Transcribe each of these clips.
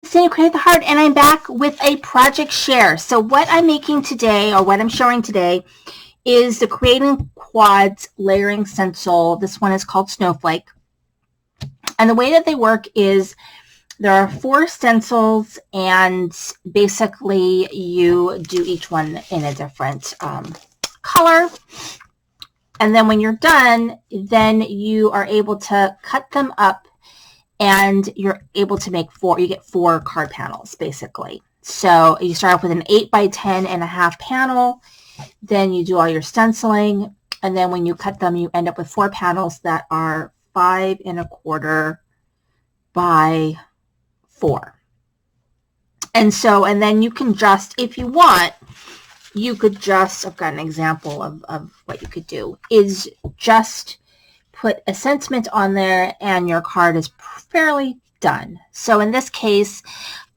Sandy Create the Heart, and I'm back with a project share. So what I'm making today, or what I'm showing today, is the Creating Quads Layering Stencil. This one is called Snowflake. And the way that they work is there are 4 stencils, and basically you do each one in a different color. And then when you're done, then you are able to cut them up, and you're able to make 4, you get 4 card panels basically. So you start off with an 8x10.5 panel, then you do all your stenciling, and then when you cut them, you end up with 4 panels that are 5.25 by 4. And then you can just, if you want, you could just, I've got an example of what you could do, is just put a sentiment on there and your card is fairly done. So in this case,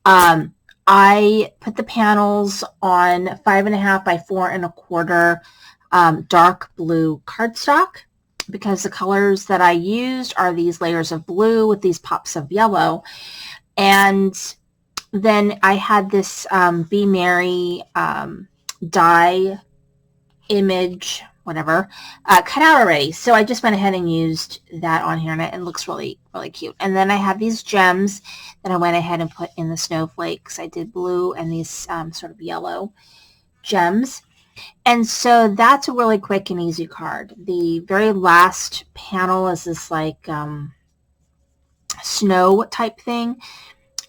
I put the panels on 5.5 by 4.25 dark blue cardstock, because the colors that I used are these layers of blue with these pops of yellow. And then I had this Be Merry die image, whatever, cut out already. So I just went ahead and used that on here, and it looks really, really cute. And then I have these gems that I went ahead and put in the snowflakes. I did blue and these sort of yellow gems. And so that's a really quick and easy card. The very last panel is this like snow type thing.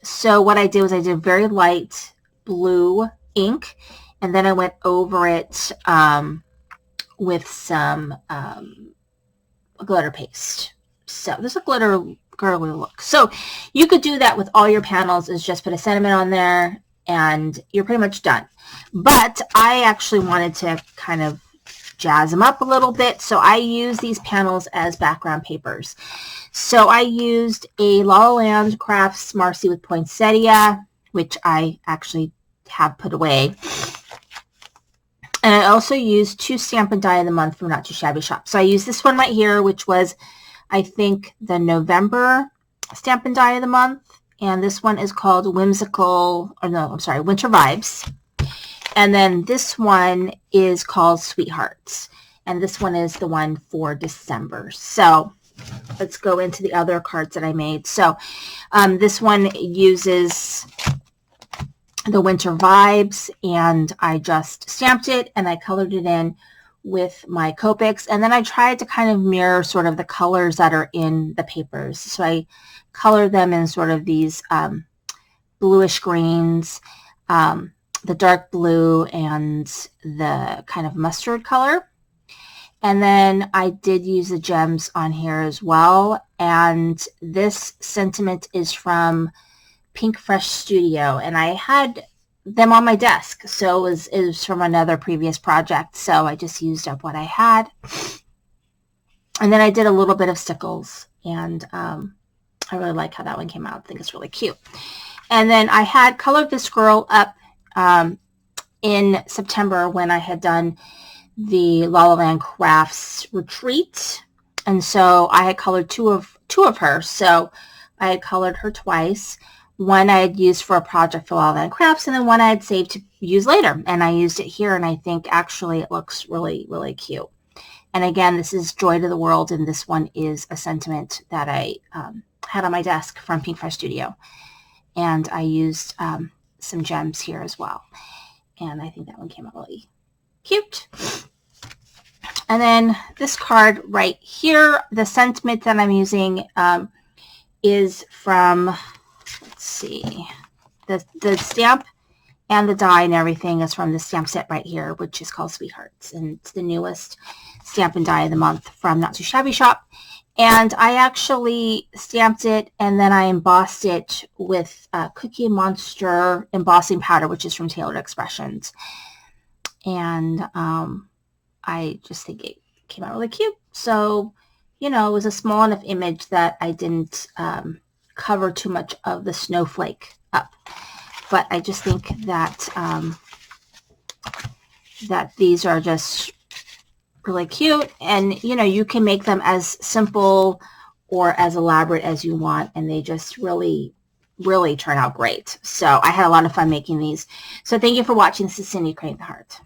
So what I did was I did very light blue ink, and then I went over it with some glitter paste. So there's a glittery look. So you could do that with all your panels, is just put a sentiment on there and you're pretty much done. But I actually wanted to kind of jazz them up a little bit, so I use these panels as background papers. So I used a La La Land Crafts Marcy with Poinsettia, which I actually have put away. And I also used 2 Stamp and Die of the Month from Not Too Shabby Shop. So I used this one right here, which was, I think, the November Stamp and Die of the Month. And this one is called Winter Vibes. And then this one is called Sweethearts. And this one is the one for December. So let's go into the other cards that I made. So this one uses the Winter Vibes, and I just stamped it and I colored it in with my Copics, and then I tried to kind of mirror sort of the colors that are in the papers. So I colored them in sort of these bluish greens, the dark blue, and the kind of mustard color. And then I did use the gems on here as well. And this sentiment is from Pink Fresh Studio, and I had them on my desk, so it was from another previous project, so I just used up what I had. And then I did a little bit of stickles, and I really like how that one came out. I think it's really cute. And then I had colored this girl up in September when I had done the La La Land Crafts retreat, and so I had colored two of her. So I had colored her twice. One I had used for a project for La La Land Crafts, and then one I had saved to use later. And I used it here, and I think actually it looks really, really cute. And again, this is Joy to the World, and this one is a sentiment that I had on my desk from Pink Fresh Studio. And I used some gems here as well. And I think that one came out really cute. And then this card right here, the sentiment that I'm using is from, let's see, the stamp and the die and everything is from the stamp set right here, which is called Sweethearts. And it's the newest Stamp and Die of the Month from Not Too Shabby Shop. And I actually stamped it, and then I embossed it with Cookie Monster embossing powder, which is from Tailored Expressions. And I just think it came out really cute. So, you know, it was a small enough image that I didn't cover too much of the snowflake up. But I just think that that these are just really cute, and you know, you can make them as simple or as elaborate as you want, and they just really really turn out great. So I had a lot of fun making these. So thank you for watching. This is Cindy Creating the Heart.